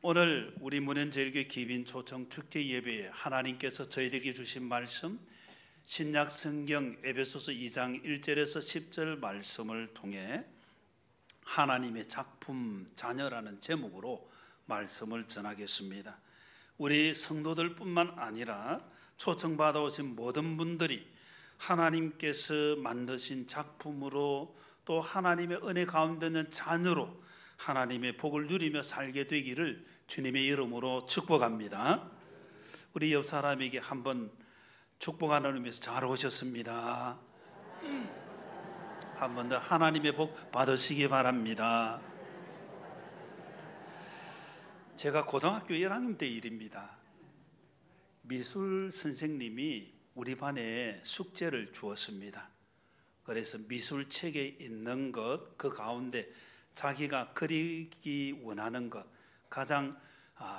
오늘 우리 문현제일교회 기빈 초청 축제 예배에 하나님께서 저희들에게 주신 말씀 신약 성경 에베소서 2장 1절에서 10절 말씀을 통해 하나님의 작품 자녀라는 제목으로 말씀을 전하겠습니다. 우리 성도들뿐만 아니라 초청받아 오신 모든 분들이 하나님께서 만드신 작품으로 또 하나님의 은혜 가운데 있는 자녀로 하나님의 복을 누리며 살게 되기를 주님의 이름으로 축복합니다. 우리 옆 사람에게 한번 축복하는 의미에서 잘 오셨습니다. 한 번 더 하나님의 복 받으시기 바랍니다. 제가 고등학교 1학년 때 일입니다. 미술 선생님이 우리 반에 숙제를 주었습니다. 그래서 미술책에 있는 것 그 가운데 자기가 그리기 원하는 것 가장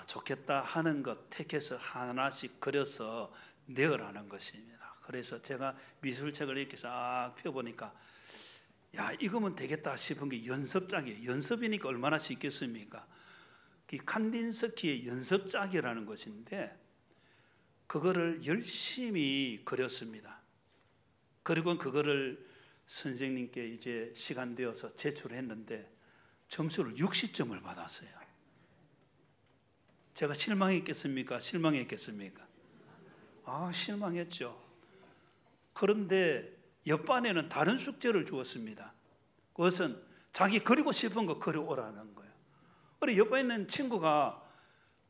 좋겠다 하는 것 택해서 하나씩 그려서 내어라는 것입니다. 그래서 제가 미술책을 이렇게 싹 펴보니까 야 이거면 되겠다 싶은 게 연습작이에요. 연습이니까 얼마나 쉽겠습니까? 이 칸딘스키의 연습작이라는 것인데 그거를 열심히 그렸습니다. 그리고 그거를 선생님께 이제 시간 되어서 제출했는데 점수를 60점을 받았어요. 제가 실망했겠습니까? 실망했겠습니까? 실망했죠. 그런데 옆반에는 다른 숙제를 주었습니다. 그것은 자기 그리고 싶은 거 그려오라는 거예요. 그래 옆에 있는 친구가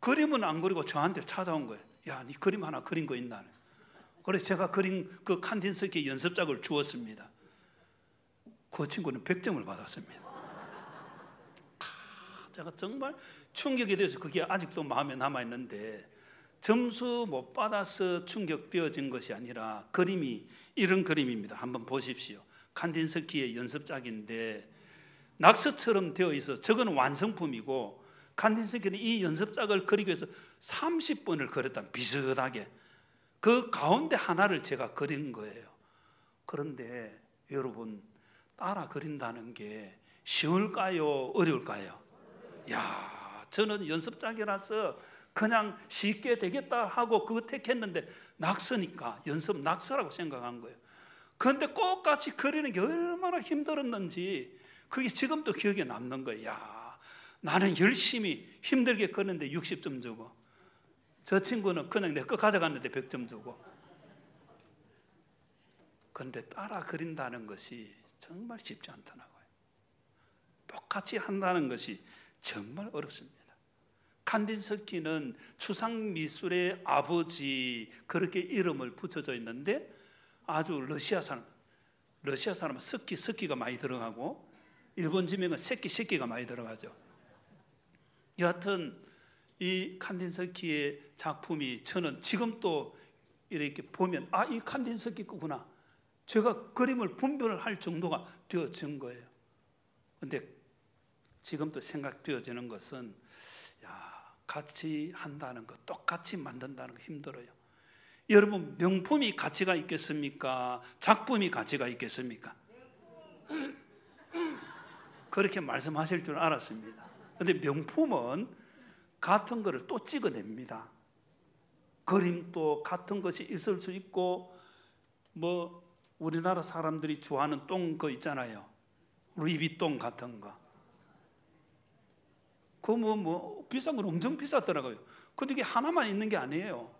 그림은 안 그리고 저한테 찾아온 거예요. 야, 네 그림 하나 그린 거 있나? 그래서 제가 그린 그 칸딘스키 연습작을 주었습니다. 그 친구는 100점을 받았습니다. 제가 정말 충격이 돼서 그게 아직도 마음에 남아있는데 점수 못 받아서 충격되어진 것이 아니라 그림이 이런 그림입니다. 한번 보십시오. 칸딘스키의 연습작인데 낙서처럼 되어 있어. 저건 완성품이고 칸딘스키는 이 연습작을 그리기 위해서 30번을 그렸다. 비슷하게 그 가운데 하나를 제가 그린 거예요. 그런데 여러분 따라 그린다는 게 쉬울까요? 어려울까요? 야, 저는 연습작이라서 그냥 쉽게 되겠다 하고 그거 택했는데 낙서니까 연습 낙서라고 생각한 거예요. 그런데 똑같이 그리는 게 얼마나 힘들었는지 그게 지금도 기억에 남는 거예요. 야, 나는 열심히 힘들게 그렸는데 60점 주고 저 친구는 그냥 내 거 가져갔는데 100점 주고. 그런데 따라 그린다는 것이 정말 쉽지 않더라고요. 똑같이 한다는 것이 정말 어렵습니다. 칸딘스키는 추상미술의 아버지 그렇게 이름을 붙여져 있는데 아주 러시아 사람은 스키가 많이 들어가고 일본 지명은 새끼가 많이 들어가죠. 여하튼 이 칸딘스키의 작품이 저는 지금 또 이렇게 보면 이 칸딘스키 거구나. 제가 그림을 분별을 할 정도가 되어진 거예요. 그런데 지금도 생각되어지는 것은 같이 한다는 것, 똑같이 만든다는 거 힘들어요. 여러분 명품이 가치가 있겠습니까? 작품이 가치가 있겠습니까? 그렇게 말씀하실 줄 알았습니다. 그런데 명품은 같은 거를 또 찍어냅니다. 그림도 같은 것이 있을 수 있고 우리나라 사람들이 좋아하는 똥 거 있잖아요. 루이비통 같은 거. 그거 비싼 건 엄청 비싸더라고요. 근데 이게 하나만 있는 게 아니에요.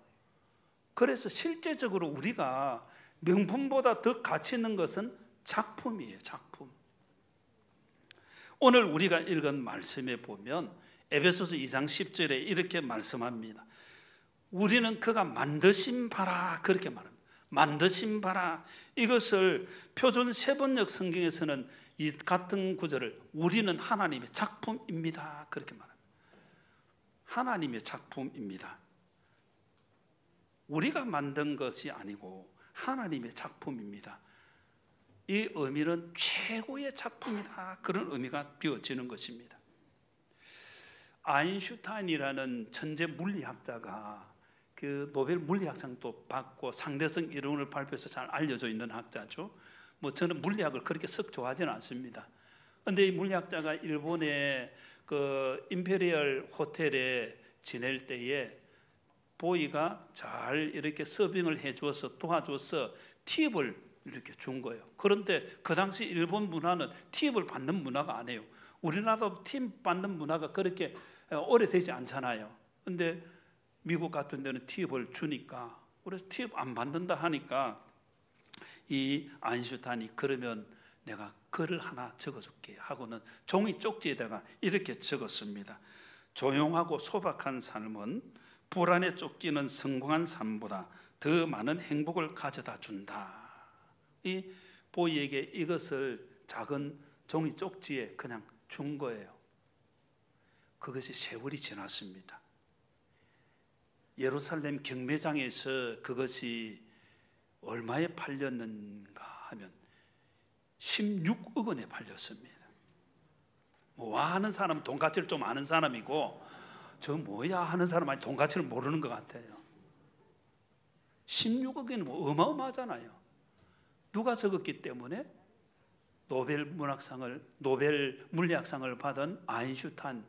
그래서 실제적으로 우리가 명품보다 더 가치 있는 것은 작품이에요. 작품. 오늘 우리가 읽은 말씀에 보면 에베소서 2장 10절에 이렇게 말씀합니다. 우리는 그가 만드신 바라 그렇게 말합니다. 만드신 바라. 이것을 표준 세번역 성경에서는 이 같은 구절을 우리는 하나님의 작품입니다 그렇게 말합니다. 하나님의 작품입니다. 우리가 만든 것이 아니고 하나님의 작품입니다. 이 의미는 최고의 작품이다 그런 의미가 되어지는 것입니다. 아인슈타인이라는 천재 물리학자가 그 노벨 물리학상도 받고 상대성 이론을 발표해서 잘 알려져 있는 학자죠. 저는 물리학을 그렇게 썩 좋아하지는 않습니다. 그런데 이 물리학자가 일본에 그 임페리얼 호텔에 지낼 때에 보이가 잘 이렇게 서빙을 해줘서 도와줘서 팁을 이렇게 준 거예요. 그런데 그 당시 일본 문화는 팁을 받는 문화가 아니에요. 우리나라도 팁 받는 문화가 그렇게 오래되지 않잖아요. 근데 미국 같은 데는 팁을 주니까, 그래서 팁 안 받는다 하니까 이 아인슈타인이 그러면 내가 글을 하나 적어줄게 하고는 종이 쪽지에다가 이렇게 적었습니다. 조용하고 소박한 삶은 불안에 쫓기는 성공한 삶보다 더 많은 행복을 가져다 준다. 이 보이에게 이것을 작은 종이 쪽지에 그냥 준 거예요. 그것이 세월이 지났습니다. 예루살렘 경매장에서 그것이 얼마에 팔렸는가 하면 16억 원에 팔렸습니다. 뭐 하는 사람은 돈 가치를 좀 아는 사람이고, 저 뭐야 하는 사람은 돈 가치를 모르는 것 같아요. 16억 원이면 뭐 어마어마하잖아요. 누가 적었기 때문에? 노벨 물리학상을 받은 아인슈타인,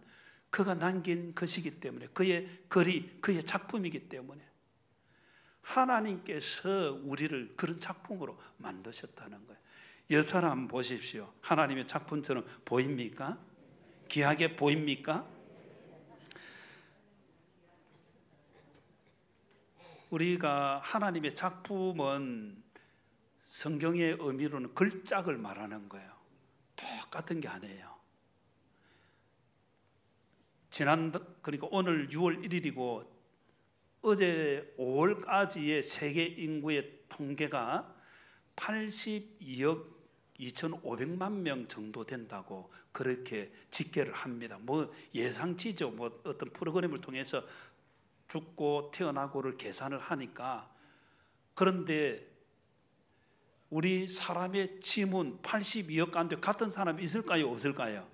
그가 남긴 것이기 때문에, 그의 글이 그의 작품이기 때문에 하나님께서 우리를 그런 작품으로 만드셨다는 거예요. 이 사람 보십시오. 하나님의 작품처럼 보입니까? 귀하게 보입니까? 우리가 하나님의 작품은 성경의 의미로는 글짝을 말하는 거예요. 똑같은 게 아니에요. 그러니까 오늘 6월 1일이고 어제 5월까지의 세계 인구의 통계가 82억 2,500만 명 정도 된다고 그렇게 집계를 합니다. 뭐 예상치죠. 뭐 어떤 프로그램을 통해서 죽고 태어나고를 계산을 하니까. 그런데 우리 사람의 지문 82억 가운데 같은 사람이 있을까요? 없을까요?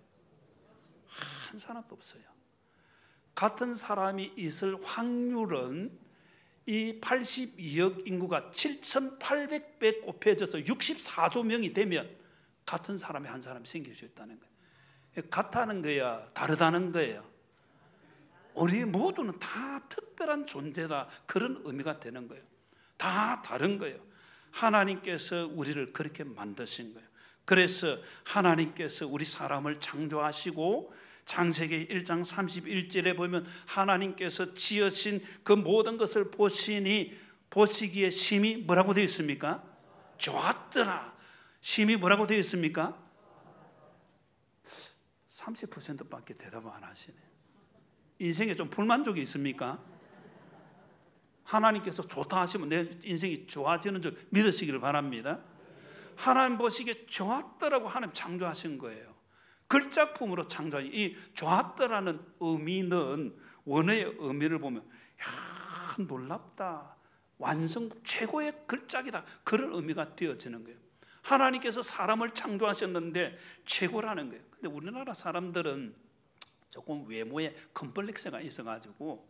한 사람도 없어요. 같은 사람이 있을 확률은 이 82억 인구가 7,800배 곱해져서 64조 명이 되면 같은 사람이 한 사람이 생길 수 있다는 거예요. 같다는 거야, 다르다는 거예요. 우리 모두는 다 특별한 존재다, 그런 의미가 되는 거예요. 다 다른 거예요. 하나님께서 우리를 그렇게 만드신 거예요. 그래서 하나님께서 우리 사람을 창조하시고 창세기 1장 31절에 보면 하나님께서 지으신 그 모든 것을 보시기에 심히 뭐라고 되어 있습니까? 좋았더라. 심히 뭐라고 되어 있습니까? 30%밖에 대답 안 하시네. 인생에 좀 불만족이 있습니까? 하나님께서 좋다 하시면 내 인생이 좋아지는 줄 믿으시기를 바랍니다. 하나님 보시기에 좋았더라고 하나님 창조하신 거예요. 글작품으로 창조하신 이 좋았더라는 의미는, 원어의 의미를 보면 야, 놀랍다, 완성 최고의 글작이다, 그런 의미가 되어지는 거예요. 하나님께서 사람을 창조하셨는데 최고라는 거예요. 근데 우리나라 사람들은 조금 외모에 컴플렉스가 있어가지고,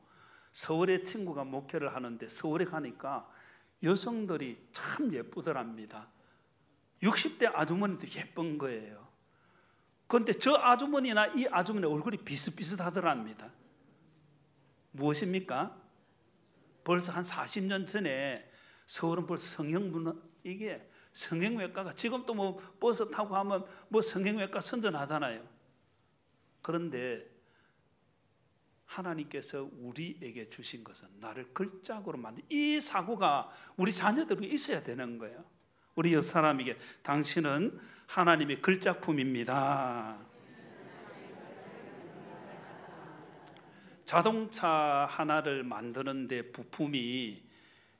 서울에 친구가 목회를 하는데 서울에 가니까 여성들이 참 예쁘더랍니다. 60대 아주머니도 예쁜 거예요. 그런데 저 아주머니나 이 아주머니 얼굴이 비슷비슷하더랍니다. 무엇입니까? 벌써 한 40년 전에 서울은 벌써 이게 성형외과가, 지금 또 뭐 버스 타고 하면 뭐 성형외과 선전하잖아요. 그런데 하나님께서 우리에게 주신 것은 나를 글작으로 만든 이 사고가 우리 자녀들에게 있어야 되는 거예요. 우리 옆 사람에게 당신은 하나님의 글작품입니다. 자동차 하나를 만드는데 부품이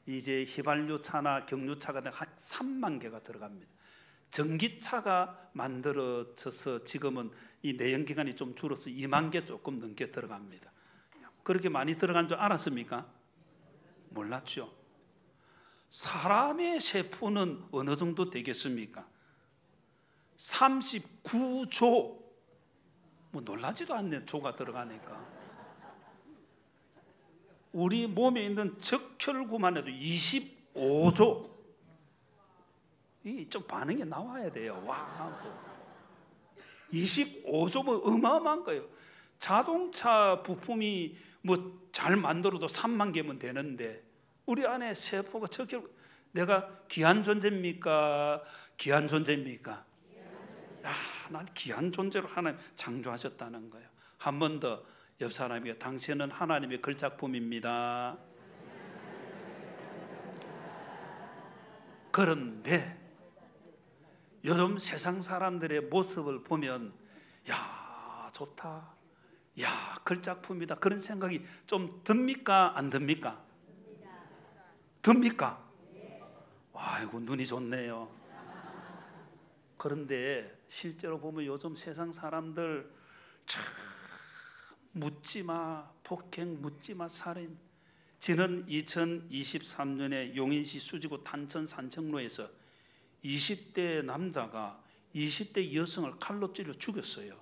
이제 휘발유차나 경유차가 한 3만 개가 들어갑니다. 전기차가 만들어져서 지금은 이 내연기관이 좀 줄어서 2만 개 조금 넘게 들어갑니다. 그렇게 많이 들어간 줄 알았습니까? 몰랐죠. 사람의 세포는 어느 정도 되겠습니까? 39조. 뭐 놀라지도 않네, 조가 들어가니까. 우리 몸에 있는 적혈구만 해도 25조. 이 좀 반응이 나와야 돼요. 와, 25조면 어마어마한 거예요. 자동차 부품이 뭐 잘 만들어도 3만 개면 되는데 우리 안에 세포가 저렇게 내가 귀한 존재입니까? 귀한 존재입니까? 난 귀한 존재로 하나님 창조하셨다는 거예요. 한 번 더 옆 사람에게 당신은 하나님의 걸작품입니다. 그런데 요즘 세상 사람들의 모습을 보면 야 좋다, 야 걸작품이다 그런 생각이 좀 듭니까? 안 듭니까? 듭니까? 아이고 눈이 좋네요. 그런데 실제로 보면 요즘 세상 사람들 참 묻지마 폭행, 묻지마 살인. 지난 2023년에 용인시 수지구 단천 산청로에서 20대 남자가 20대 여성을 칼로 찔러 죽였어요.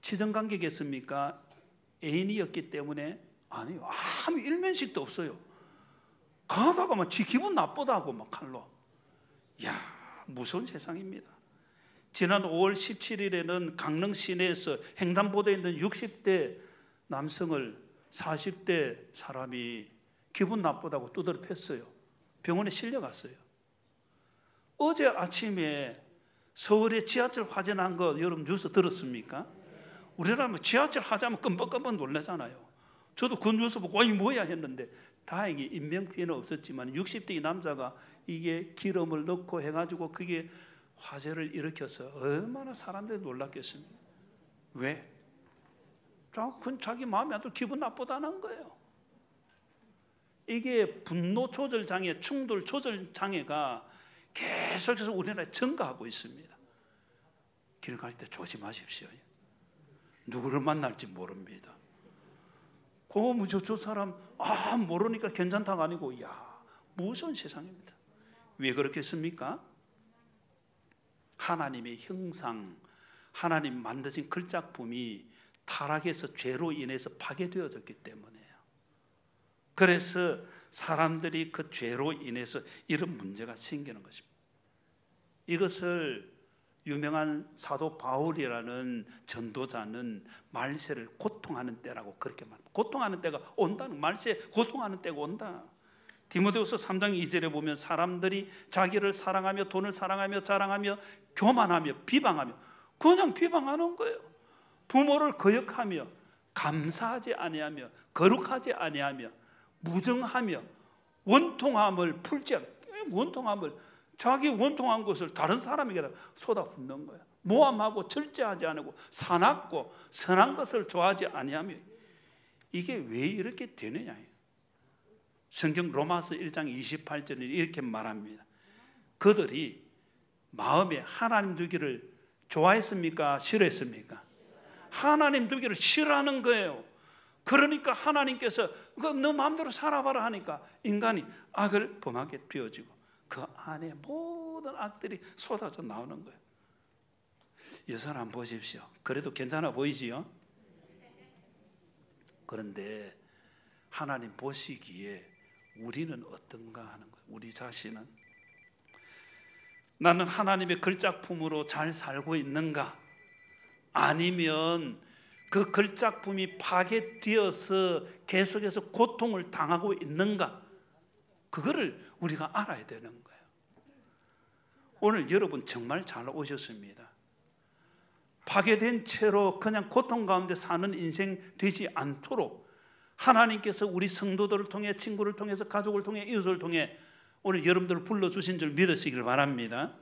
치정관계겠습니까? 애인이었기 때문에? 아니요, 아무 일면식도 없어요. 가다가 막 지 기분 나쁘다고 막 칼로. 야, 무서운 세상입니다. 지난 5월 17일에는 강릉 시내에서 횡단보도에 있는 60대 남성을 40대 사람이 기분 나쁘다고 두드려 팼어요. 병원에 실려갔어요. 어제 아침에 서울에 지하철 화재 난 거 여러분 뉴스 들었습니까? 우리나라 지하철 화재하면 끔뻑끔뻑 놀라잖아요. 저도 그 뉴스 보고 이게 뭐야 했는데 다행히 인명피해는 없었지만 60대 남자가 이게 기름을 넣고 해가지고 그게 화재를 일으켜서 얼마나 사람들이 놀랐겠습니까? 왜? 자기 마음이 안 들어 기분 나쁘다는 거예요. 이게 분노 조절 장애, 충돌 조절 장애가 계속해서 우리나라에 증가하고 있습니다. 길 갈 때 조심하십시오. 누구를 만날지 모릅니다. 저 사람 모르니까 괜찮다가 아니고 무서운 세상입니다. 왜 그렇겠습니까? 하나님의 형상, 하나님 만드신 걸작품이 타락해서 죄로 인해서 파괴되어졌기 때문에요. 그래서 사람들이 그 죄로 인해서 이런 문제가 생기는 것입니다. 이것을 유명한 사도 바울이라는 전도자는 말세를 고통하는 때라고 그렇게 말합니다. 고통하는 때가 온다는, 말세에 고통하는 때가 온다. 디모데후서 3장 2절에 보면 사람들이 자기를 사랑하며 돈을 사랑하며 자랑하며 교만하며 비방하며, 그냥 비방하는 거예요. 부모를 거역하며 감사하지 아니하며 거룩하지 아니하며 무정하며 원통함을 풀지 않고, 원통함을 자기 원통한 것을 다른 사람에게 쏟아붓는 거예요. 모함하고 절제하지 않고 사납고 선한 것을 좋아하지 아니하며. 이게 왜 이렇게 되느냐. 성경 로마서 1장 28절에 이렇게 말합니다. 그들이 마음에 하나님 두기를 좋아했습니까? 싫어했습니까? 하나님 두기를 싫어하는 거예요. 그러니까 하나님께서 너 마음대로 살아봐라 하니까 인간이 악을 범하게 되어지고 그 안에 모든 악들이 쏟아져 나오는 거예요. 이 사람 보십시오. 그래도 괜찮아 보이지요? 그런데 하나님 보시기에 우리는 어떤가 하는 거예요. 우리 자신은 나는 하나님의 걸작품으로 잘 살고 있는가? 아니면 그 걸작품이 파괴되어서 계속해서 고통을 당하고 있는가? 그거를 우리가 알아야 되는 거예요. 오늘 여러분 정말 잘 오셨습니다. 파괴된 채로 그냥 고통 가운데 사는 인생 되지 않도록 하나님께서 우리 성도들을 통해, 친구를 통해서, 가족을 통해, 이웃을 통해 오늘 여러분들을 불러주신 줄 믿으시길 바랍니다.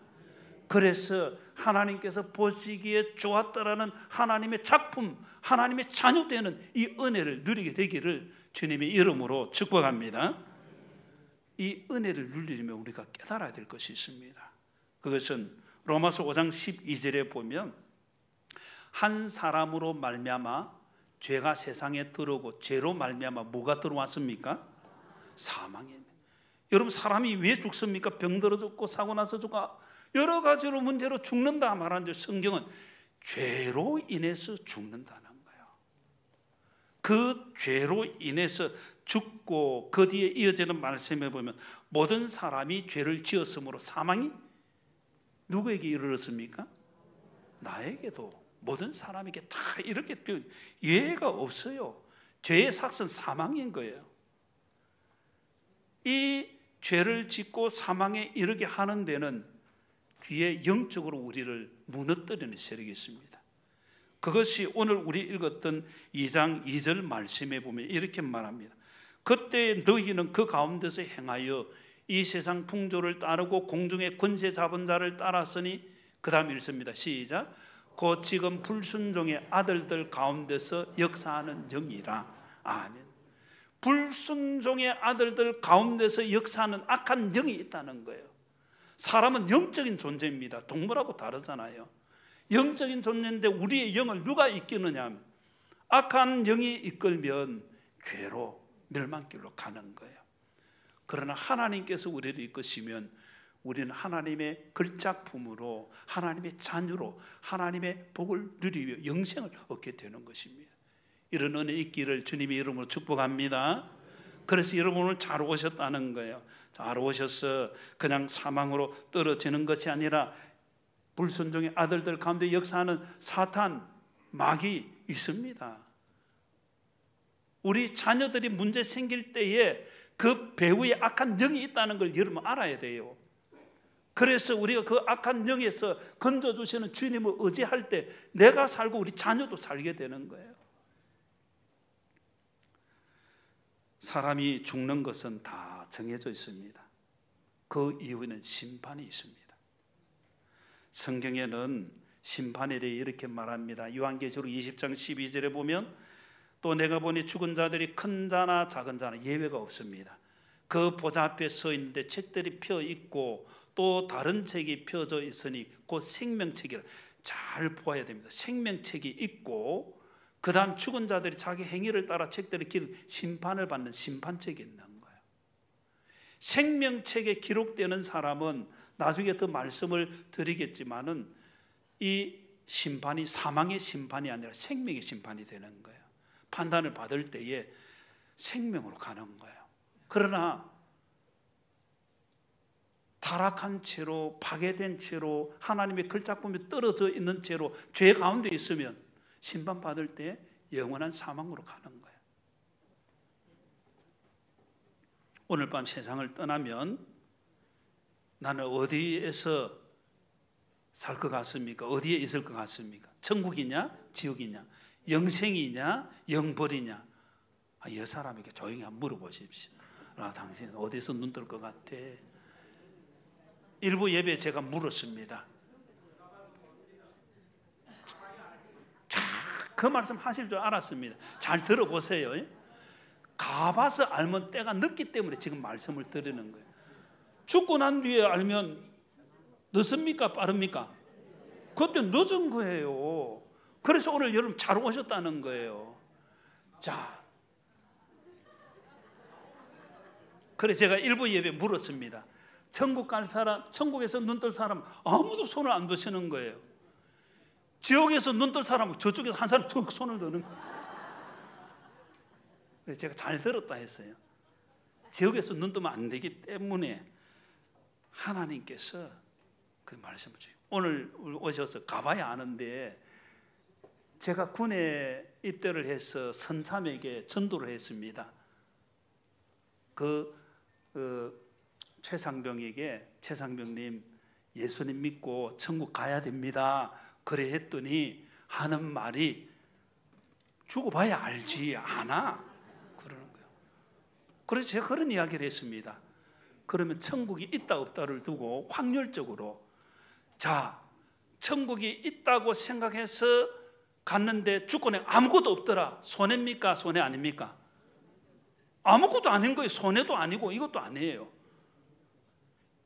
그래서 하나님께서 보시기에 좋았다라는 하나님의 작품, 하나님의 자녀되는 이 은혜를 누리게 되기를 주님의 이름으로 축복합니다. 이 은혜를 누리려면 우리가 깨달아야 될 것이 있습니다. 그것은 로마서 5장 12절에 보면 한 사람으로 말미암아 죄가 세상에 들어오고 죄로 말미암아 뭐가 들어왔습니까? 사망입니다. 여러분 사람이 왜 죽습니까? 병들어 죽고 사고 나서 죽고 여러 가지로 문제로 죽는다 말하는데 성경은 죄로 인해서 죽는다는 거예요. 그 죄로 인해서 죽고 그 뒤에 이어지는 말씀에 보면 모든 사람이 죄를 지었으므로 사망이 누구에게 이르렀습니까? 나에게도 모든 사람에게 다 이렇게 예외가 없어요. 죄의 삭은 사망인 거예요. 이 죄를 짓고 사망에 이르게 하는 데는 뒤에 영적으로 우리를 무너뜨리는 세력이 있습니다. 그것이 오늘 우리 읽었던 2장 2절 말씀에 보면 이렇게 말합니다. 그때 너희는 그 가운데서 행하여 이 세상 풍조를 따르고 공중의 권세 잡은 자를 따랐으니, 그 다음 읽습니다. 시작. 곧 지금 불순종의 아들들 가운데서 역사하는 영이라. 아멘. 불순종의 아들들 가운데서 역사하는 악한 영이 있다는 거예요. 사람은 영적인 존재입니다. 동물하고 다르잖아요. 영적인 존재인데 우리의 영을 누가 이끄느냐 하면 악한 영이 이끌면 죄로 멸망길로 가는 거예요. 그러나 하나님께서 우리를 이끄시면 우리는 하나님의 걸작품으로, 하나님의 자녀로 하나님의 복을 누리며 영생을 얻게 되는 것입니다. 이런 은혜 있기를 주님의 이름으로 축복합니다. 그래서 여러분 오늘 잘 오셨다는 거예요. 잘 오셔서 그냥 사망으로 떨어지는 것이 아니라 불순종의 아들들 가운데 역사하는 사탄, 마귀 있습니다. 우리 자녀들이 문제 생길 때에 그 배후에 악한 영이 있다는 걸 여러분 알아야 돼요. 그래서 우리가 그 악한 영에서 건져주시는 주님을 의지할 때 내가 살고 우리 자녀도 살게 되는 거예요. 사람이 죽는 것은 다 정해져 있습니다. 그 이후에는 심판이 있습니다. 성경에는 심판에 대해 이렇게 말합니다. 요한계시록 20장 12절에 보면 또 내가 보니 죽은 자들이 큰 자나 작은 자나 예외가 없습니다. 그 보좌 앞에 서 있는데 책들이 펴 있고 또 다른 책이 펴져 있으니 곧 생명책이라. 잘 보아야 됩니다. 생명책이 있고 그 다음 죽은 자들이 자기 행위를 따라 책들을 기록, 심판을 받는 심판책이 있는 거예요. 생명책에 기록되는 사람은 나중에 더 말씀을 드리겠지만은 이 심판이 사망의 심판이 아니라 생명의 심판이 되는 거예요. 판단을 받을 때에 생명으로 가는 거예요. 그러나 타락한 채로, 파괴된 채로, 하나님의 걸작품에 떨어져 있는 채로 죄 가운데 있으면 심판받을 때 영원한 사망으로 가는 거예요. 오늘 밤 세상을 떠나면 나는 어디에서 살 것 같습니까? 어디에 있을 것 같습니까? 천국이냐? 지옥이냐? 영생이냐? 영벌이냐? 이 사람에게 조용히 한번 물어보십시오. 당신 어디서 눈 뜰 것 같아? 일부 예배에 제가 물었습니다. 그 말씀 하실 줄 알았습니다. 잘 들어보세요. 가봐서 알면 때가 늦기 때문에 지금 말씀을 드리는 거예요. 죽고 난 뒤에 알면 늦습니까? 빠릅니까? 그때 늦은 거예요. 그래서 오늘 여러분 잘 오셨다는 거예요. 자, 그래 제가 일부 예배 물었습니다. 천국 갈 사람, 천국에서 눈 뜰 사람 아무도 손을 안 드시는 거예요. 지옥에서 눈 뜰 사람은 저쪽에서 한 사람 툭 손을 드는 거예요. 제가 잘 들었다 했어요. 지옥에서 눈 뜨면 안 되기 때문에 하나님께서 그 말씀을 주시고 오늘 오셔서 가봐야 아는데 제가 군에 입대를 해서 선참에게 전도를 했습니다. 최상병님 예수님 믿고 천국 가야 됩니다. 그래 했더니 하는 말이 죽어봐야 알지 않아 그러는 거예요. 그래서 제가 그런 이야기를 했습니다. 그러면 천국이 있다 없다를 두고 확률적으로 자 천국이 있다고 생각해서 갔는데 주권에 아무것도 없더라. 손해입니까? 손해 아닙니까? 아무것도 아닌 거예요. 손해도 아니고 이것도 아니에요.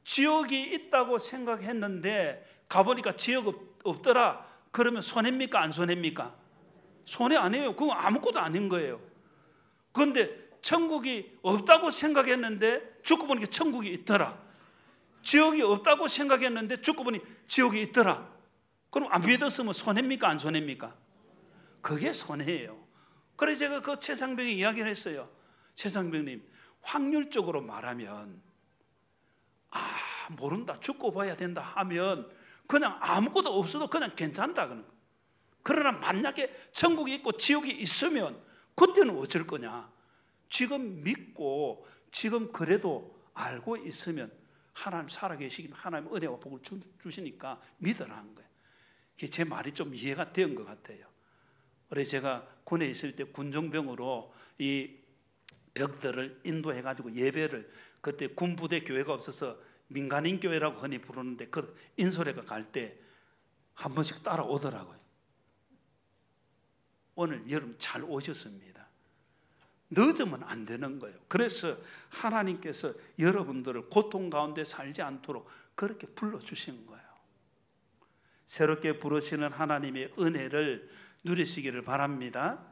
지옥이 있다고 생각했는데 가보니까 지옥 없더라. 그러면 손해입니까? 안 손해입니까? 손해 아니에요. 그건 아무것도 아닌 거예요. 그런데 천국이 없다고 생각했는데 죽고 보니까 천국이 있더라. 지옥이 없다고 생각했는데 죽고 보니 지옥이 있더라. 그럼 안 믿었으면 손해입니까? 안 손해입니까? 그게 손해예요. 그래서 제가 그 최상병에 이야기를 했어요. 최상병님, 확률적으로 말하면 모른다, 죽고 봐야 된다 하면 그냥 아무것도 없어도 그냥 괜찮다. 그러나 만약에 천국이 있고 지옥이 있으면 그때는 어쩔 거냐? 지금 믿고 지금 그래도 알고 있으면 하나님 살아계시긴 하나님 은혜와 복을 주시니까 믿으라는 거예요. 제 말이 좀 이해가 된 것 같아요. 그래서 제가 군에 있을 때 군종병으로 이 벽들을 인도해가지고 예배를, 그때 군부대 교회가 없어서 민간인 교회라고 흔히 부르는데 그 인솔회가 갈 때 한 번씩 따라오더라고요. 오늘 여러분 잘 오셨습니다. 늦으면 안 되는 거예요. 그래서 하나님께서 여러분들을 고통 가운데 살지 않도록 그렇게 불러주신 거예요. 새롭게 부르시는 하나님의 은혜를 누리시기를 바랍니다.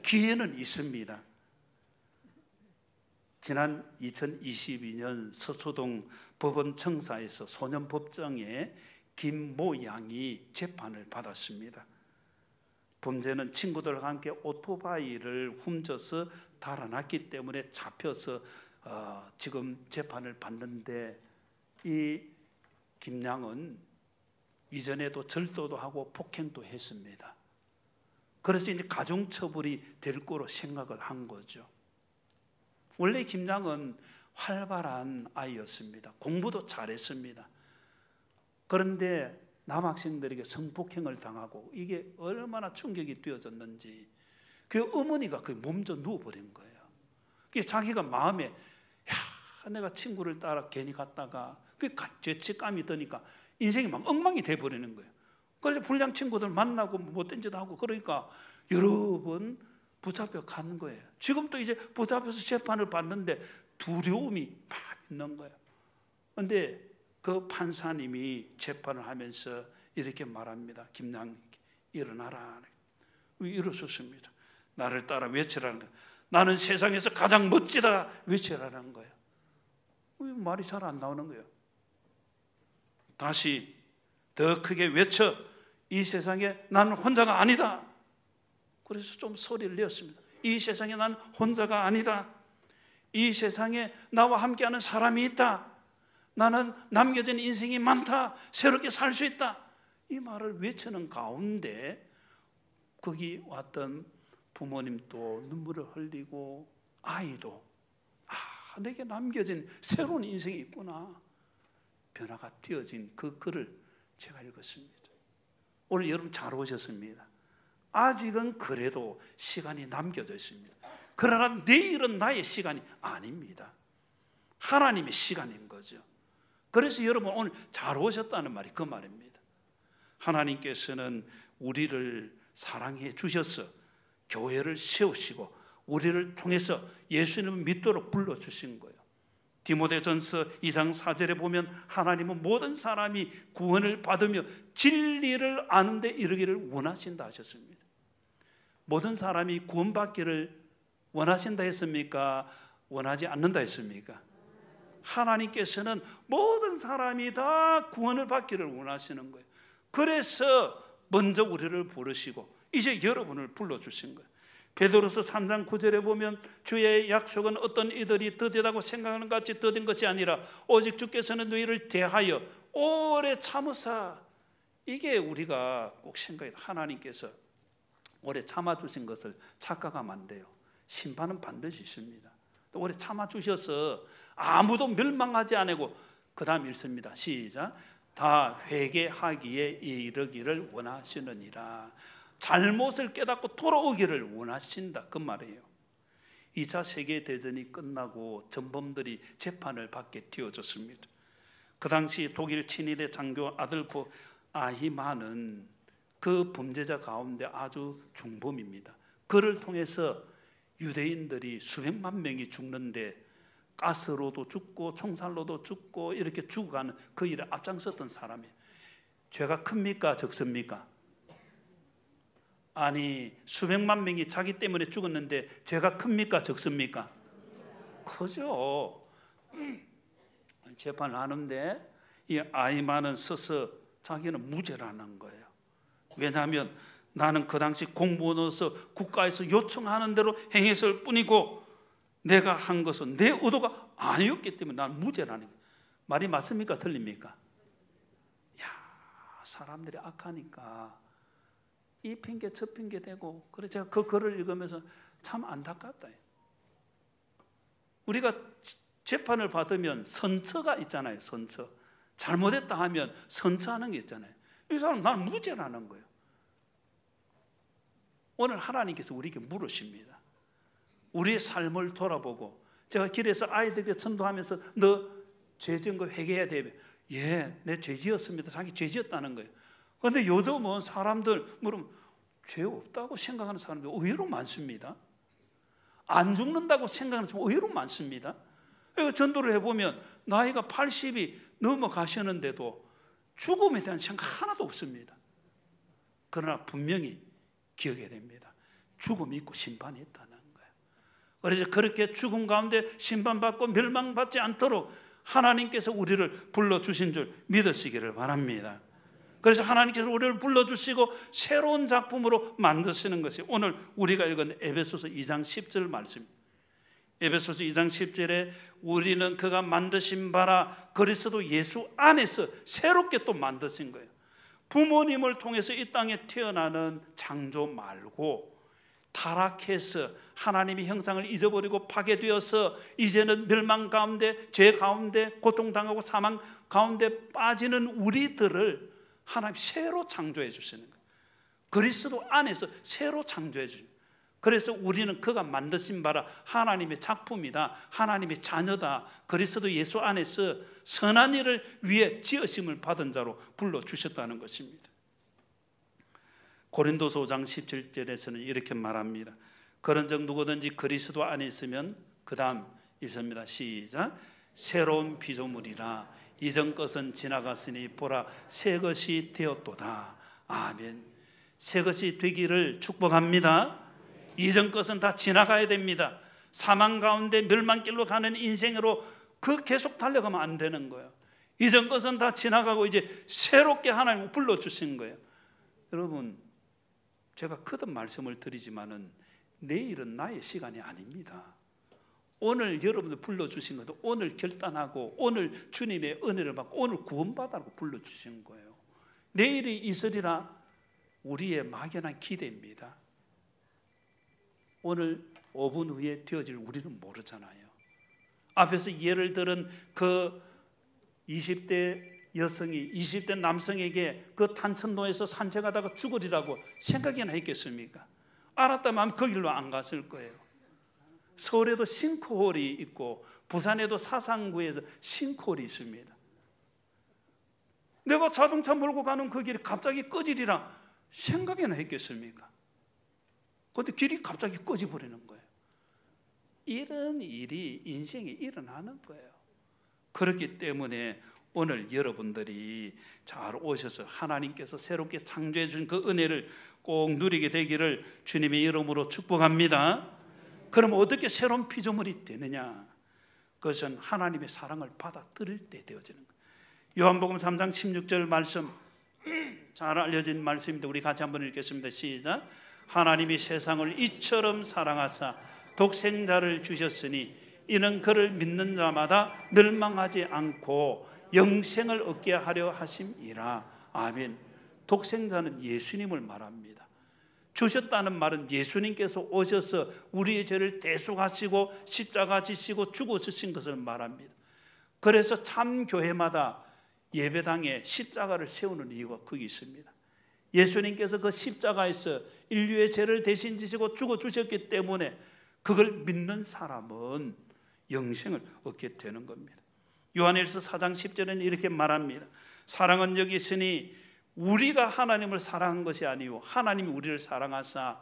기회는 있습니다. 지난 2022년 서초동 법원청사에서 소년법정에 김모 양이 재판을 받았습니다. 범죄는 친구들과 함께 오토바이를 훔쳐서 달아났기 때문에 잡혀서 지금 재판을 받는데, 이 김양은 이전에도 절도도 하고 폭행도 했습니다. 그래서 이제 가중처벌이 될 거로 생각을 한 거죠. 원래 김양은 활발한 아이였습니다. 공부도 잘했습니다. 그런데 남학생들에게 성폭행을 당하고 이게 얼마나 충격이 되어졌는지 그 어머니가 그 몸져 누워버린 거예요. 그게 자기가 마음에, 야, 내가 친구를 따라 괜히 갔다가 그 죄책감이 드니까 인생이 막 엉망이 돼버리는 거예요. 그래서 불량 친구들 만나고 못된 짓 하고, 그러니까 여러 번 붙잡혀 간 거예요. 지금도 이제 붙잡혀서 재판을 받는데 두려움이 막 있는 거예요. 그런데 그 판사님이 재판을 하면서 이렇게 말합니다. 김양, 일어나라. 일어섰습니다. 나를 따라 외치라는 거예요. 나는 세상에서 가장 멋지다 외치라는 거예요. 말이 잘 안 나오는 거예요. 다시 더 크게 외쳐, 이 세상에 나는 혼자가 아니다. 그래서 좀 소리를 내었습니다. 이 세상에 나는 혼자가 아니다. 이 세상에 나와 함께하는 사람이 있다. 나는 남겨진 인생이 많다. 새롭게 살 수 있다. 이 말을 외치는 가운데 거기 왔던 부모님도 눈물을 흘리고 아이도, 내게 남겨진 새로운 인생이 있구나. 변화가 되어진 그 글을 제가 읽었습니다. 오늘 여러분 잘 오셨습니다. 아직은 그래도 시간이 남겨져 있습니다. 그러나 내일은 나의 시간이 아닙니다. 하나님의 시간인 거죠. 그래서 여러분 오늘 잘 오셨다는 말이 그 말입니다. 하나님께서는 우리를 사랑해 주셔서 교회를 세우시고 우리를 통해서 예수님을 믿도록 불러주신 거예요. 디모데전서 2장 4절에 보면 하나님은 모든 사람이 구원을 받으며 진리를 아는 데 이르기를 원하신다 하셨습니다. 모든 사람이 구원받기를 원하신다 했습니까? 원하지 않는다 했습니까? 하나님께서는 모든 사람이 다 구원을 받기를 원하시는 거예요. 그래서 먼저 우리를 부르시고 이제 여러분을 불러주신 거예요. 베드로서 3장 9절에 보면 주의 약속은 어떤 이들이 더디다고 생각하는 것 같이 더딘 것이 아니라 오직 주께서는 너희를 대하여 오래 참으사. 이게 우리가 꼭 생각해야 돼요. 하나님께서 오래 참아주신 것을 착각하면 안 돼요. 심판은 반드시 있습니다. 또 오래 참아주셔서 아무도 멸망하지 않고 그 다음 읽습니다. 시작. 다 회개하기에 이르기를 원하시느니라. 잘못을 깨닫고 돌아오기를 원하신다, 그 말이에요. 2차 세계대전이 끝나고 전범들이 재판을 받게 되어졌습니다. 그 당시 독일 친일의 장교 아들코 아히만은 그 범죄자 가운데 아주 중범입니다. 그를 통해서 유대인들이 수백만 명이 죽는데 가스로도 죽고 총살로도 죽고 이렇게 죽어가는 그 일에 앞장섰던 사람이에요. 죄가 큽니까 적습니까? 아니, 수백만 명이 자기 때문에 죽었는데 죄가 큽니까 적습니까? 크죠. 재판을 하는데 이 아이만은 서서 자기는 무죄라는 거예요. 왜냐하면 나는 그 당시 공무원으로서 국가에서 요청하는 대로 행했을 뿐이고 내가 한 것은 내 의도가 아니었기 때문에 나는 무죄라는 거예요. 말이 맞습니까? 틀립니까? 야, 사람들이 악하니까 이 핑계 저 핑계 대고, 그래 제가 그 글을 읽으면서 참 안타깝다. 우리가 재판을 받으면 선처가 있잖아요. 선처. 잘못했다 하면 선처하는 게 있잖아요. 이 사람 나는 무죄라는 거예요. 오늘 하나님께서 우리에게 물으십니다. 우리의 삶을 돌아보고, 제가 길에서 아이들에게 전도하면서 너 죄 지은 거 회개해야 돼. 예, 내 죄 지었습니다. 자기 죄 지었다는 거예요. 그런데 요즘은 사람들 물으면 죄 없다고 생각하는 사람들이 의외로 많습니다. 안 죽는다고 생각하는 사람이 의외로 많습니다. 그러니까 전도를 해보면 나이가 80이 넘어가셨는데도 죽음에 대한 생각 하나도 없습니다. 그러나 분명히 기억해야 됩니다. 죽음이 있고 심판이 있다는 거예요. 그래서 그렇게 죽음 가운데 심판받고 멸망받지 않도록 하나님께서 우리를 불러주신 줄 믿으시기를 바랍니다. 그래서 하나님께서 우리를 불러주시고 새로운 작품으로 만드시는 것이 오늘 우리가 읽은 에베소서 2장 10절 말씀입니다. 에베소서 2장 10절에 우리는 그가 만드신 바라 그리스도 예수 안에서 새롭게 또 만드신 거예요. 부모님을 통해서 이 땅에 태어나는 창조 말고 타락해서 하나님의 형상을 잊어버리고 파괴되어서 이제는 멸망 가운데, 죄 가운데, 고통당하고 사망 가운데 빠지는 우리들을 하나님 새로 창조해 주시는 거예요. 그리스도 안에서 새로 창조해 주시는 거예요. 그래서 우리는 그가 만드신 바라 하나님의 작품이다, 하나님의 자녀다, 그리스도 예수 안에서 선한 일을 위해 지으심을 받은 자로 불러주셨다는 것입니다. 고린도서 5장 17절에서는 이렇게 말합니다. 그런즉 누구든지 그리스도 안에 있으면, 그 다음 있습니다. 시작. 새로운 피조물이라 이전 것은 지나갔으니 보라 새 것이 되었도다. 아멘. 새 것이 되기를 축복합니다. 이전 것은 다 지나가야 됩니다. 사망 가운데 멸망길로 가는 인생으로 그 계속 달려가면 안 되는 거예요. 이전 것은 다 지나가고 이제 새롭게 하나님 불러주신 거예요. 여러분, 제가 거듭 말씀을 드리지만은 내일은 나의 시간이 아닙니다. 오늘 여러분들 불러주신 것도 오늘 결단하고 오늘 주님의 은혜를 받고 오늘 구원받으라고 불러주신 거예요. 내일이 있으리라 우리의 막연한 기대입니다. 오늘 5분 후에 되어질 우리는 모르잖아요. 앞에서 예를 들은 그 20대 여성이 20대 남성에게 그 탄천로에서 산책하다가 죽으리라고 생각이나 했겠습니까? 알았다면 그 길로 안 갔을 거예요. 서울에도 싱크홀이 있고 부산에도 사상구에서 싱크홀이 있습니다. 내가 자동차 몰고 가는 그 길이 갑자기 꺼지리라 생각이나 했겠습니까? 그런데 길이 갑자기 꺼져버리는 거예요. 이런 일이 인생에 일어나는 거예요. 그렇기 때문에 오늘 여러분들이 잘 오셔서 하나님께서 새롭게 창조해 주신 그 은혜를 꼭 누리게 되기를 주님의 이름으로 축복합니다. 그럼 어떻게 새로운 피조물이 되느냐? 그것은 하나님의 사랑을 받아들일 때 되어지는 거예요. 요한복음 3장 16절 말씀 잘 알려진 말씀인데 우리 같이 한번 읽겠습니다. 시작. 하나님이 세상을 이처럼 사랑하사 독생자를 주셨으니 이는 그를 믿는 자마다 멸망하지 않고 영생을 얻게 하려 하심이라. 아멘. 독생자는 예수님을 말합니다. 주셨다는 말은 예수님께서 오셔서 우리의 죄를 대속하시고 십자가 지시고 죽어주신 것을 말합니다. 그래서 참 교회마다 예배당에 십자가를 세우는 이유가 거기 있습니다. 예수님께서 그 십자가에서 인류의 죄를 대신 지시고 죽어주셨기 때문에 그걸 믿는 사람은 영생을 얻게 되는 겁니다. 요한일서 4장 10절에는 이렇게 말합니다. 사랑은 여기 있으니 우리가 하나님을 사랑한 것이 아니요 하나님이 우리를 사랑하사,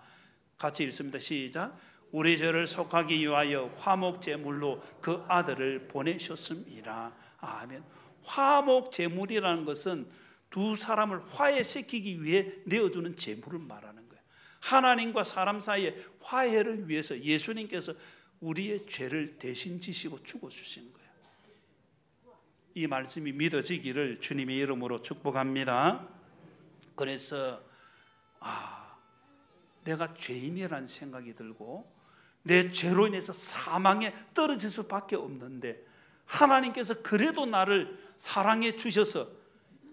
같이 읽습니다. 시작. 우리 죄를 속하기 위하여 화목제물로 그 아들을 보내셨음이라. 아멘. 화목제물이라는 것은 두 사람을 화해시키기 위해 내어주는 제물을 말하는 거예요. 하나님과 사람 사이의 화해를 위해서 예수님께서 우리의 죄를 대신 지시고 죽어주신 거예요. 이 말씀이 믿어지기를 주님의 이름으로 축복합니다. 그래서 내가 죄인이라는 생각이 들고 내 죄로 인해서 사망에 떨어질 수밖에 없는데 하나님께서 그래도 나를 사랑해 주셔서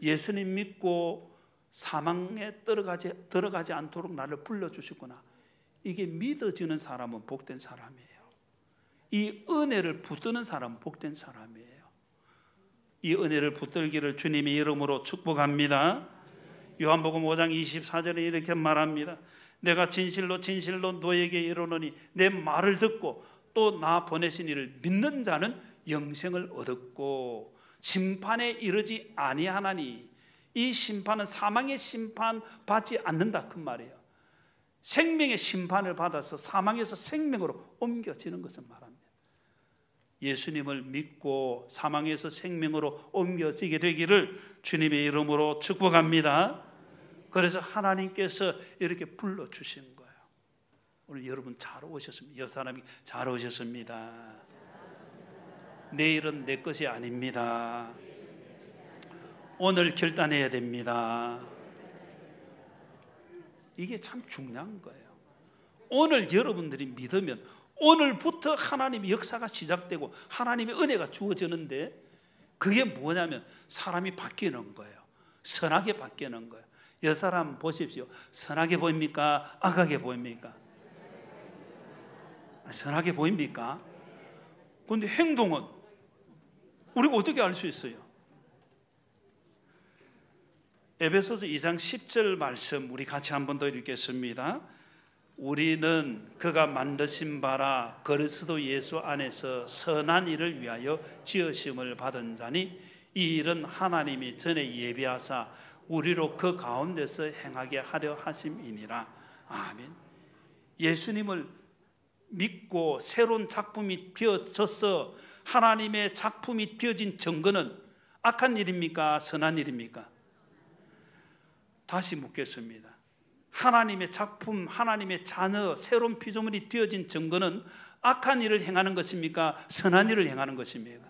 예수님 믿고 사망에 들어가지 않도록 나를 불러주시구나. 이게 믿어지는 사람은 복된 사람이에요. 이 은혜를 붙드는 사람은 복된 사람이에요. 이 은혜를 붙들기를 주님의 이름으로 축복합니다. 요한복음 5장 24절에 이렇게 말합니다. 내가 진실로 진실로 너에게 이르노니 내 말을 듣고 또 나 보내신 이를 믿는 자는 영생을 얻었고 심판에 이르지 아니하나니. 이 심판은 사망의 심판 받지 않는다 그 말이에요. 생명의 심판을 받아서 사망에서 생명으로 옮겨지는 것을 말합니다. 예수님을 믿고 사망에서 생명으로 옮겨지게 되기를 주님의 이름으로 축복합니다. 그래서 하나님께서 이렇게 불러주신 거예요. 오늘 여러분 잘 오셨습니다. 옆 사람이 잘 오셨습니다. 내일은 내 것이 아닙니다. 오늘 결단해야 됩니다. 이게 참 중요한 거예요. 오늘 여러분들이 믿으면 오늘부터 하나님의 역사가 시작되고 하나님의 은혜가 주어지는데, 그게 뭐냐면 사람이 바뀌는 거예요. 선하게 바뀌는 거예요. 여 사람 보십시오. 선하게 보입니까? 악하게 보입니까? 선하게 보입니까? 그런데 행동은 우리가 어떻게 알 수 있어요? 에베소서 2장 10절 말씀 우리 같이 한 번 더 읽겠습니다. 우리는 그가 만드신 바라 그리스도 예수 안에서 선한 일을 위하여 지으심을 받은 자니 이 일은 하나님이 전에 예비하사 우리로 그 가운데서 행하게 하려 하심이니라. 아멘. 예수님을 믿고 새로운 작품이 되어져서 하나님의 작품이 되어진 증거는 악한 일입니까? 선한 일입니까? 다시 묻겠습니다. 하나님의 작품, 하나님의 자녀, 새로운 피조물이 되어진 증거는 악한 일을 행하는 것입니까? 선한 일을 행하는 것입니까?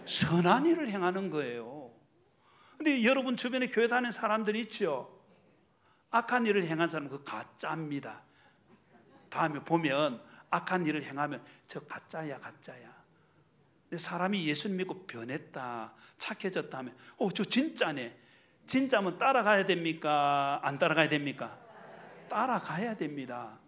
선한 일을 행하는 거예요. 근데 여러분 주변에 교회 다니는 사람들이 있죠. 악한 일을 행한 사람은 그 가짜입니다. 다음에 보면 악한 일을 행하면 저 가짜야 가짜야. 근데 사람이 예수님 믿고 변했다, 착해졌다 하면 저 진짜네. 진짜면 따라가야 됩니까? 안 따라가야 됩니까? 따라가야 됩니다.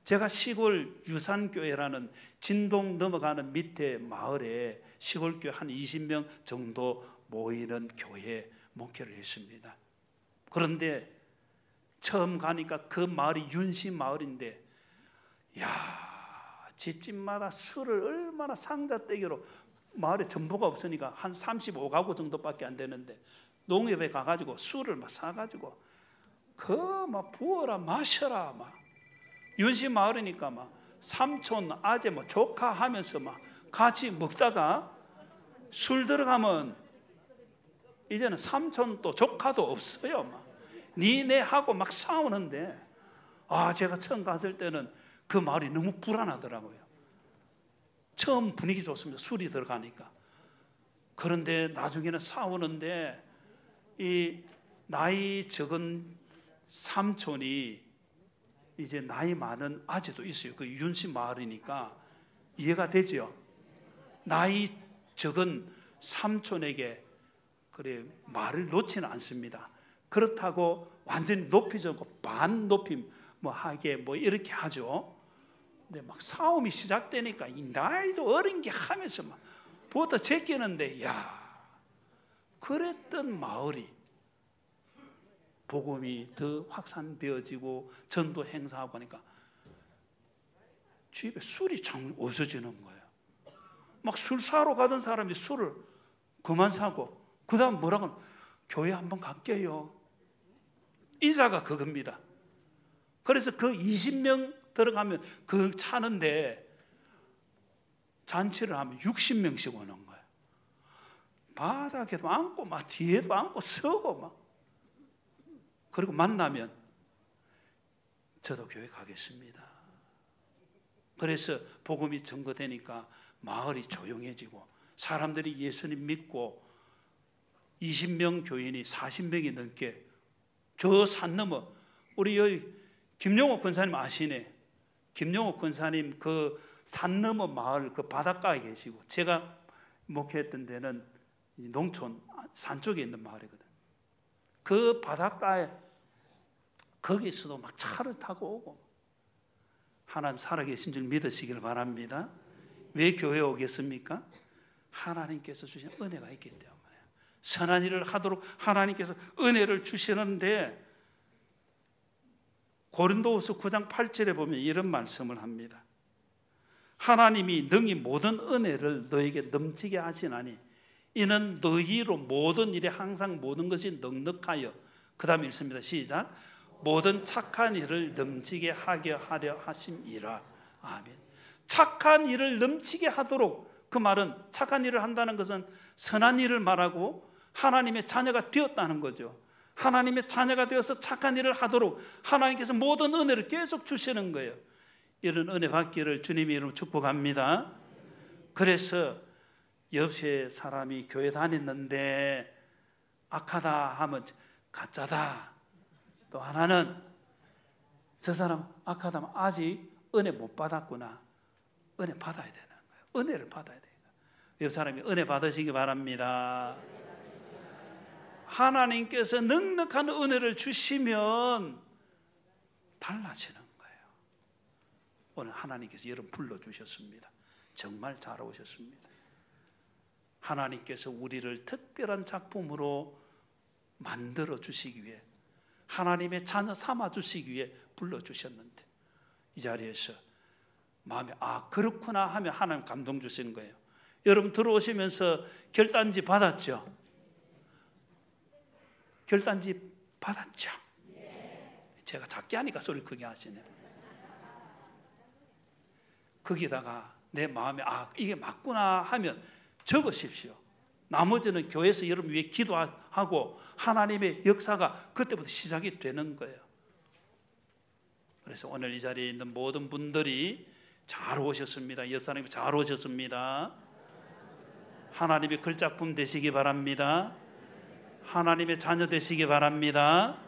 제가 시골 유산교회라는 진동 넘어가는 밑에 마을에 시골교회 한 20명 정도 모이는 교회에 목회를 했습니다. 그런데 처음 가니까 그 마을이 윤씨 마을인데, 집집마다 술을 얼마나 상자떼기로, 마을에 전부가 없으니까 한 35가구 정도밖에 안 되는데 농협에 가가지고 술을 막 사가지고 막 부어라 마셔라, 막 윤씨 마을이니까 막 삼촌 아재 뭐 조카 하면서 막 같이 먹다가 술 들어가면 이제는 삼촌도 조카도 없어요. 막 니네 하고 막 싸우는데, 제가 처음 갔을 때는 그 마을이 너무 불안하더라고요. 처음 분위기 좋습니다. 술이 들어가니까. 그런데 나중에는 싸우는데 이 나이 적은 삼촌이 이제 나이 많은 아재도 있어요. 그 윤씨 마을이니까 이해가 되죠. 나이 적은 삼촌에게 그래 말을 놓지는 않습니다. 그렇다고 완전히 높이지 않고 반 높임 하게 이렇게 하죠. 근데 막 싸움이 시작되니까 이 나이도 어린 게 하면서 막 부터 제끼는데, 그랬던 마을이 복음이 더 확산되어지고 전도 행사하고 하니까 집에 술이 참 없어지는 거예요. 막 술 사러 가던 사람이 술을 그만 사고, 그 다음 뭐라고 하면 교회 한번 갈게요. 인사가 그겁니다. 그래서 그 20명 들어가면 그 차는데 잔치를 하면 60명씩 오는 거예요. 바닥에도 앉고 막 뒤에도 앉고 서고 막. 그리고 만나면 저도 교회 가겠습니다. 그래서 복음이 전거되니까 마을이 조용해지고 사람들이 예수님 믿고 20명 교인이 40명이 넘게 저 산 넘어, 우리 여기 김용옥 권사님 아시네. 김용옥 권사님 그 산 넘어 마을 그 바닷가에 계시고, 제가 목회했던 데는 농촌 산 쪽에 있는 마을이거든. 그 바닷가에 거기서도 막 차를 타고 오고 하나님 살아계신 줄 믿으시길 바랍니다. 왜 교회에 오겠습니까? 하나님께서 주신 은혜가 있기 때문에 선한 일을 하도록 하나님께서 은혜를 주시는데 고린도후서 9장 8절에 보면 이런 말씀을 합니다. 하나님이 능히 모든 은혜를 너에게 넘치게 하시나니 이는 너희로 모든 일에 항상 모든 것이 넉넉하여 그 다음에 읽습니다. 시작. 모든 착한 일을 넘치게 하게 하려 하심이라. 아멘. 착한 일을 넘치게 하도록, 그 말은 착한 일을 한다는 것은 선한 일을 말하고 하나님의 자녀가 되었다는 거죠. 하나님의 자녀가 되어서 착한 일을 하도록 하나님께서 모든 은혜를 계속 주시는 거예요. 이런 은혜 받기를 주님의 이름으로 축복합니다. 그래서 옆에 사람이 교회 다녔는데 악하다 하면 가짜다, 또 하나는 저 사람 악하다 하면 아직 은혜 못 받았구나, 은혜 받아야 되는 거예요. 은혜를 받아야 돼요. 옆 사람이 은혜 받으시기 바랍니다. 하나님께서 넉넉한 은혜를 주시면 달라지는 거예요. 오늘 하나님께서 여러분 불러주셨습니다. 정말 잘 오셨습니다. 하나님께서 우리를 특별한 작품으로 만들어 주시기 위해, 하나님의 자녀 삼아 주시기 위해 불러주셨는데, 이 자리에서 마음에 그렇구나 하면 하나님 감동 주시는 거예요. 여러분 들어오시면서 결단지 받았죠? 결단지 받았죠? 제가 작게 하니까 소리 크게 하시네요. 거기다가 내 마음에 이게 맞구나 하면 적으십시오. 나머지는 교회에서 여러분 위해 기도하고 하나님의 역사가 그때부터 시작이 되는 거예요. 그래서 오늘 이 자리에 있는 모든 분들이 잘 오셨습니다. 옆 사람이 잘 오셨습니다. 하나님의 걸작품 되시기 바랍니다. 하나님의 자녀 되시기 바랍니다.